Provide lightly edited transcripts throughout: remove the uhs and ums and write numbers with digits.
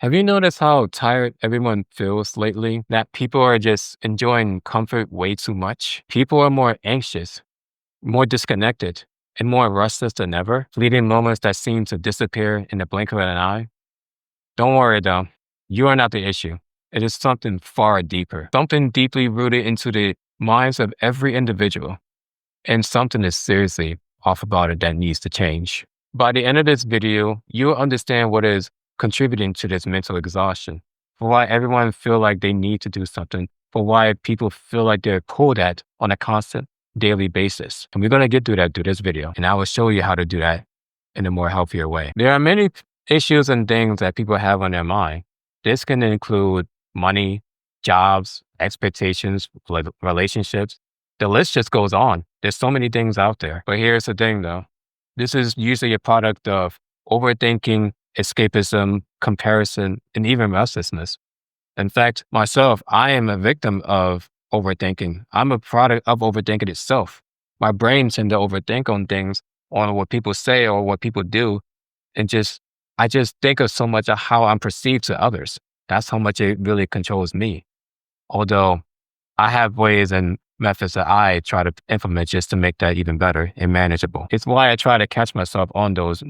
Have you noticed how tired everyone feels lately? That people are just enjoying comfort way too much? People are more anxious, more disconnected, and more restless than ever, fleeting moments that seem to disappear in the blink of an eye. Don't worry though, you are not the issue. It is something far deeper, something deeply rooted into the minds of every individual, and something is seriously off about it that needs to change. By the end of this video, you'll understand what is contributing to this mental exhaustion, for why everyone feel like they need to do something, for why people feel like they're pulled at on a constant daily basis. And we're going to get through that through this video, and I will show you how to do that in a more healthier way. There are many issues and things that people have on their mind. This can include money, jobs, expectations, relationships. The list just goes on. There's so many things out there. But here's the thing though. This is usually a product of overthinking, escapism, comparison, and even restlessness. In fact, myself, I am a victim of overthinking. I'm a product of overthinking itself. My brain tends to overthink on things, on what people say or what people do, and I just think of so much of how I'm perceived to others. That's how much it really controls me. Although I have ways and methods that I try to implement just to make that even better and manageable. It's why I try to catch myself on those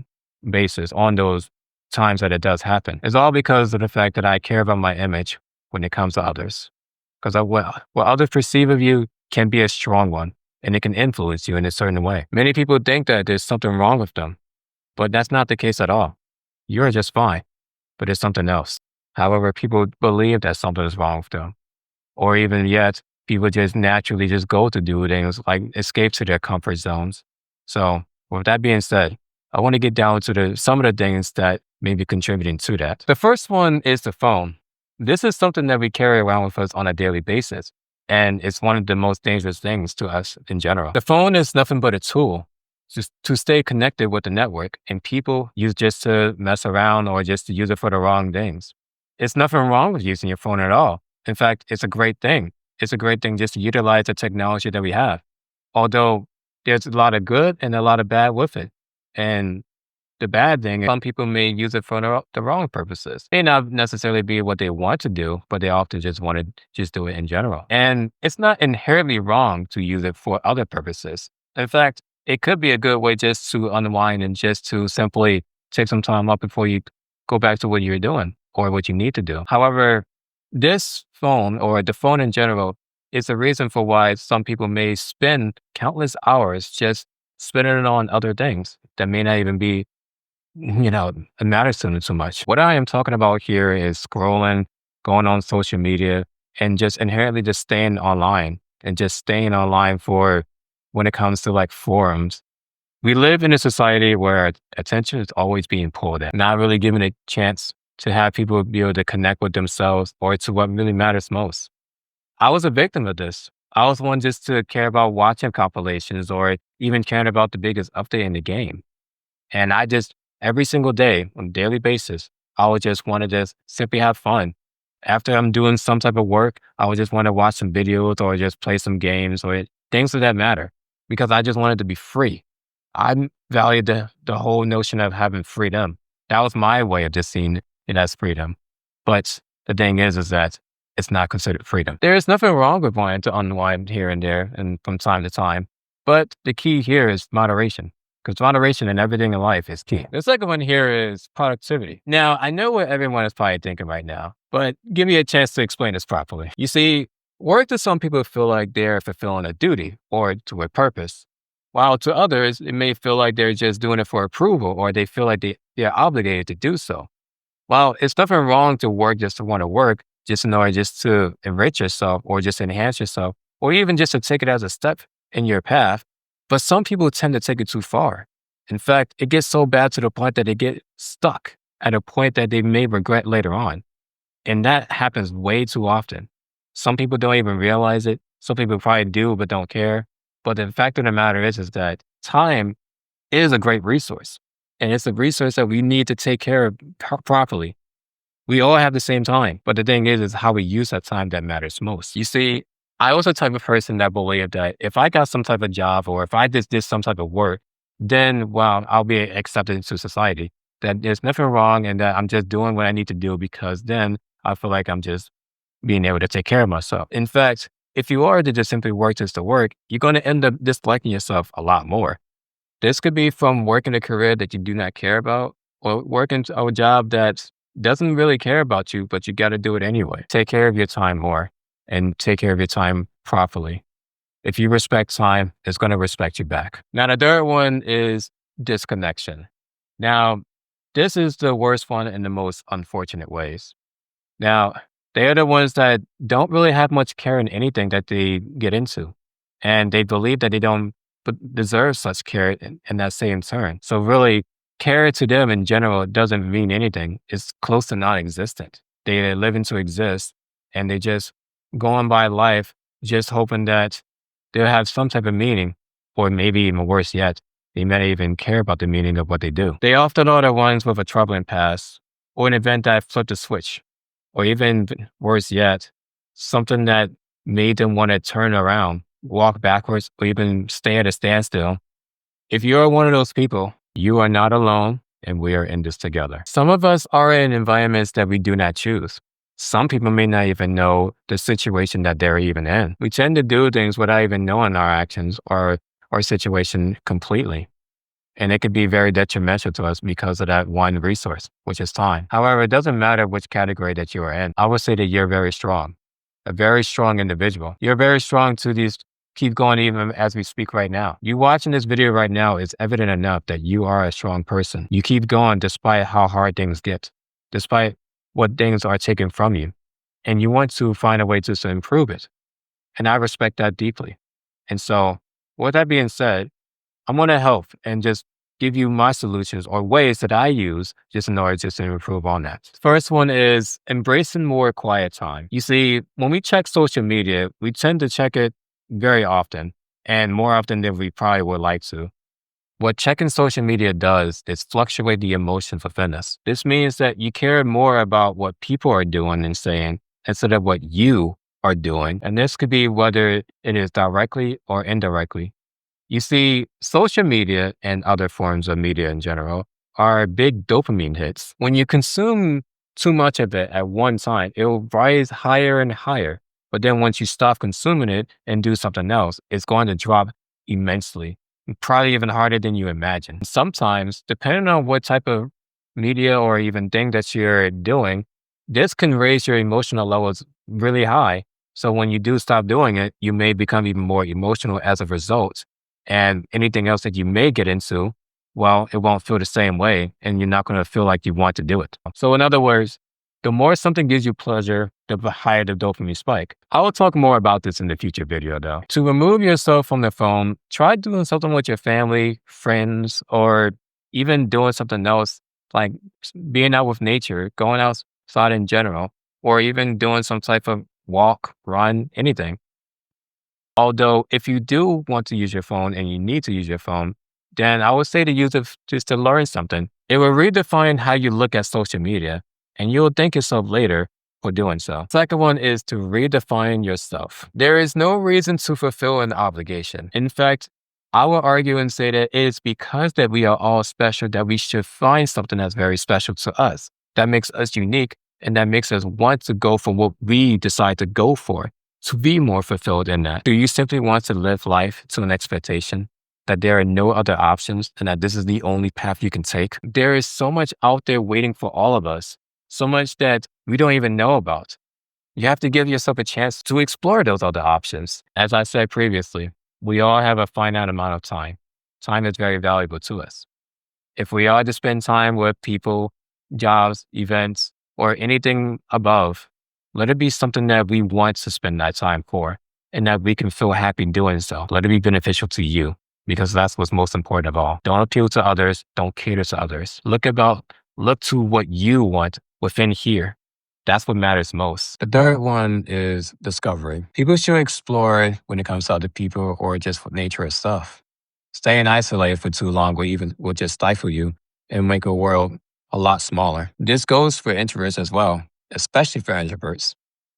bases, on those times that it does happen. It's all because of the fact that I care about my image when it comes to others. Because what others perceive of you can be a strong one, and it can influence you in a certain way. Many people think that there's something wrong with them, but that's not the case at all. You're just fine, but it's something else. However, people believe that something is wrong with them. Or even yet, people just naturally just go to do things like escape to their comfort zones. So with that being said, I want to get down to some of the things that may be contributing to that. The first one is the phone. This is something that we carry around with us on a daily basis. And it's one of the most dangerous things to us in general. The phone is nothing but a tool just to stay connected with the network, and people use just to mess around or just to use it for the wrong things. It's nothing wrong with using your phone at all. In fact, it's a great thing. It's a great thing just to utilize the technology that we have. Although there's a lot of good and a lot of bad with it. And the bad thing is some people may use it for the wrong purposes. May not necessarily be what they want to do, but they often just want to just do it in general. And it's not inherently wrong to use it for other purposes. In fact, it could be a good way just to unwind and just to simply take some time up before you go back to what you're doing or what you need to do. However, this phone or the phone in general is the reason for why some people may spend countless hours just spending it on other things that may not even be, matter to them too much. What I am talking about here is scrolling, going on social media, and just inherently just staying online and just staying online for when it comes to like forums. We live in a society where attention is always being pulled at, not really given a chance to have people be able to connect with themselves or to what really matters most. I was a victim of this. I was one just to care about watching compilations or even caring about the biggest update in the game. And I just, every single day on a daily basis, I would just want to just simply have fun. After I'm doing some type of work, I would just want to watch some videos or just play some games or things of that matter because I just wanted to be free. I valued the whole notion of having freedom. That was my way of just seeing it as freedom. But the thing is that it's not considered freedom. There is nothing wrong with wanting to unwind here and there and from time to time. But the key here is moderation, because moderation in everything in life is key. The second one here is productivity. Now, I know what everyone is probably thinking right now, but give me a chance to explain this properly. You see, work to some people feel like they're fulfilling a duty or to a purpose, while to others, it may feel like they're just doing it for approval or they feel like they're obligated to do so. While it's nothing wrong to work just to want to work, just in order just to enrich yourself or just enhance yourself, or even just to take it as a step in your path. But some people tend to take it too far. In fact, it gets so bad to the point that they get stuck at a point that they may regret later on. And that happens way too often. Some people don't even realize it. Some people probably do, but don't care. But the fact of the matter is that time is a great resource. And it's a resource that we need to take care of properly. We all have the same time, but the thing is how we use that time that matters most. You see, I was the type of person that believed that if I got some type of job or if I just did some type of work, then, well, I'll be accepted into society. that there's nothing wrong and that I'm just doing what I need to do because then I feel like I'm just being able to take care of myself. In fact, if you are to just simply work just to work, you're going to end up disliking yourself a lot more. This could be from working a career that you do not care about or working a job that doesn't really care about you, but you got to do it anyway. Take care of your time more and take care of your time properly. If you respect time, it's going to respect you back. Now, the third one is disconnection. Now, this is the worst one in the most unfortunate ways. Now, they are the ones that don't really have much care in anything that they get into. And they believe that they don't deserve such care in that same turn. So, really, care to them in general doesn't mean anything. It's close to non existent. They live to exist and they just go on by life just hoping that they'll have some type of meaning, or maybe even worse yet, they may even care about the meaning of what they do. They often are the ones with a troubling past or an event that flipped a switch, or even worse yet, something that made them want to turn around, walk backwards, or even stay at a standstill. If you're one of those people, you are not alone and we are in this together. Some of us are in environments that we do not choose. Some people may not even know the situation that they're even in. We tend to do things without even knowing our actions or our situation completely. And it could be very detrimental to us because of that one resource, which is time. However, it doesn't matter which category that you are in. I would say that you're very strong, a very strong individual. You're very strong to these keep going even as we speak right now. You watching this video right now is evident enough that you are a strong person. You keep going despite how hard things get, despite what things are taken from you. And you want to find a way to improve it. And I respect that deeply. And so with that being said, I'm going to help and just give you my solutions or ways that I use just in order just to improve on that. First one is embracing more quiet time. You see, when we check social media, we tend to check it very often and more often than we probably would like to. What checking social media does is fluctuate the emotions within us. This means that you care more about what people are doing and saying instead of what you are doing. And this could be whether it is directly or indirectly. You see, social media and other forms of media in general are big dopamine hits. When you consume too much of it at one time, it will rise higher and higher. But then once you stop consuming it and do something else, it's going to drop immensely, probably even harder than you imagine. Sometimes, depending on what type of media or even thing that you're doing, this can raise your emotional levels really high. So when you do stop doing it, you may become even more emotional as a result. And anything else that you may get into, well, it won't feel the same way and you're not going to feel like you want to do it. So in other words, the more something gives you pleasure, the higher the dopamine spike. I will talk more about this in the future video though. To remove yourself from the phone, try doing something with your family, friends, or even doing something else like being out with nature, going outside in general, or even doing some type of walk, run, anything. Although if you do want to use your phone and you need to use your phone, then I would say to use it just to learn something. It will redefine how you look at social media and you'll thank yourself later for doing so. Second one is to redefine yourself. There is no reason to fulfill an obligation. In fact, I will argue and say that it is because that we are all special that we should find something that's very special to us, that makes us unique and that makes us want to go for what we decide to go for, to be more fulfilled in that. Do you simply want to live life to an expectation that there are no other options and that this is the only path you can take? There is so much out there waiting for all of us, so much that we don't even know about. You have to give yourself a chance to explore those other options. As I said previously, we all have a finite amount of time. Time is very valuable to us. If we are to spend time with people, jobs, events, or anything above, let it be something that we want to spend that time for and that we can feel happy doing so. Let it be beneficial to you because that's what's most important of all. Don't appeal to others. Don't cater to others. Look to what you want within here. That's what matters most. The third one is discovery. People should explore when it comes to other people or just for nature itself. Staying isolated for too long will just stifle you and make a world a lot smaller. This goes for introverts as well, especially for introverts.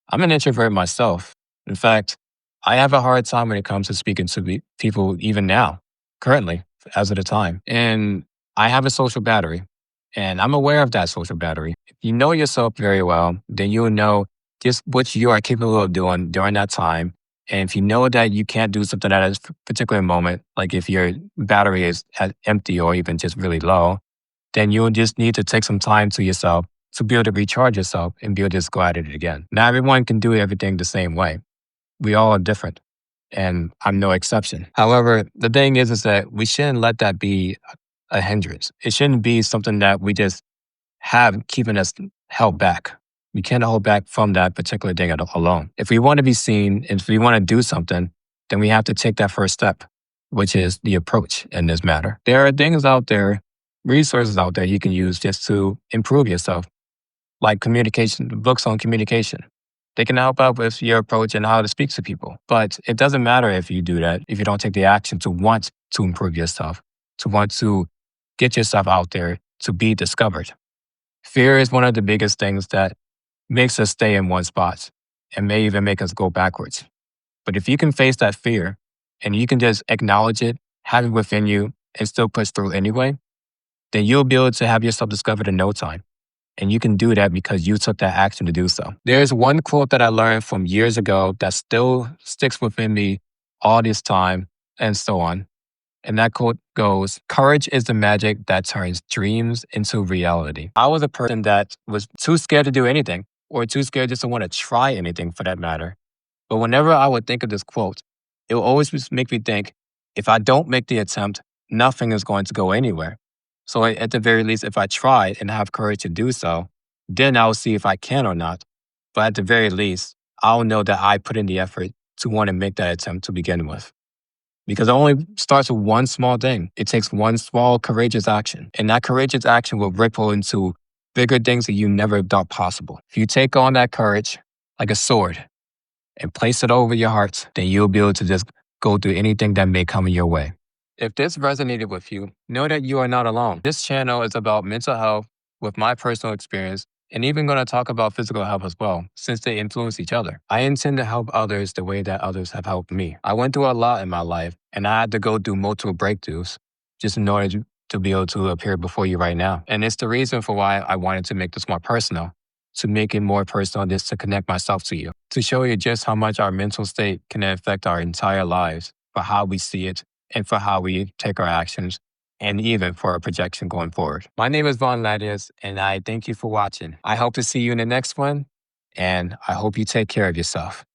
I'm an introvert myself. In fact, I have a hard time when it comes to speaking to people even now, currently, as of the time. And I have a social battery. And I'm aware of that social battery. If you know yourself very well, then you'll know just what you are capable of doing during that time. And if you know that you can't do something at a particular moment, like if your battery is empty or even just really low, then you'll just need to take some time to yourself to be able to recharge yourself and be able to just go at it again. Not everyone can do everything the same way. We all are different, and I'm no exception. However, the thing is that we shouldn't let that be a hindrance. It shouldn't be something that we just have keeping us held back. We can't hold back from that particular thing alone. If we want to be seen, if we want to do something, then we have to take that first step, which is the approach in this matter. There are things out there, resources out there you can use just to improve yourself, like communication, books on communication. They can help out with your approach and how to speak to people. But it doesn't matter if you do that, if you don't take the action to want to improve yourself, to want to get yourself out there to be discovered. Fear is one of the biggest things that makes us stay in one spot and may even make us go backwards. But if you can face that fear and you can just acknowledge it, have it within you, and still push through anyway, then you'll be able to have yourself discovered in no time. And you can do that because you took that action to do so. There's one quote that I learned from years ago that still sticks within me all this time and so on. And that quote goes, "Courage is the magic that turns dreams into reality." I was a person that was too scared to do anything or too scared just to want to try anything for that matter. But whenever I would think of this quote, it will always just make me think, if I don't make the attempt, nothing is going to go anywhere. So at the very least, if I try and have courage to do so, then I'll see if I can or not. But at the very least, I'll know that I put in the effort to want to make that attempt to begin with. Because it only starts with one small thing. It takes one small courageous action. And that courageous action will ripple into bigger things that you never thought possible. If you take on that courage like a sword and place it over your heart, then you'll be able to just go through anything that may come in your way. If this resonated with you, know that you are not alone. This channel is about mental health with my personal experience and even going to talk about physical health as well, since they influence each other. I intend to help others the way that others have helped me. I went through a lot in my life, and I had to go through multiple breakthroughs just in order to be able to appear before you right now. And it's the reason for why I wanted to make this more personal, to make it more personal, just to connect myself to you, to show you just how much our mental state can affect our entire lives, for how we see it, and for how we take our actions, and even for our projection going forward. My name is Von Ladius, and I thank you for watching. I hope to see you in the next one, and I hope you take care of yourself.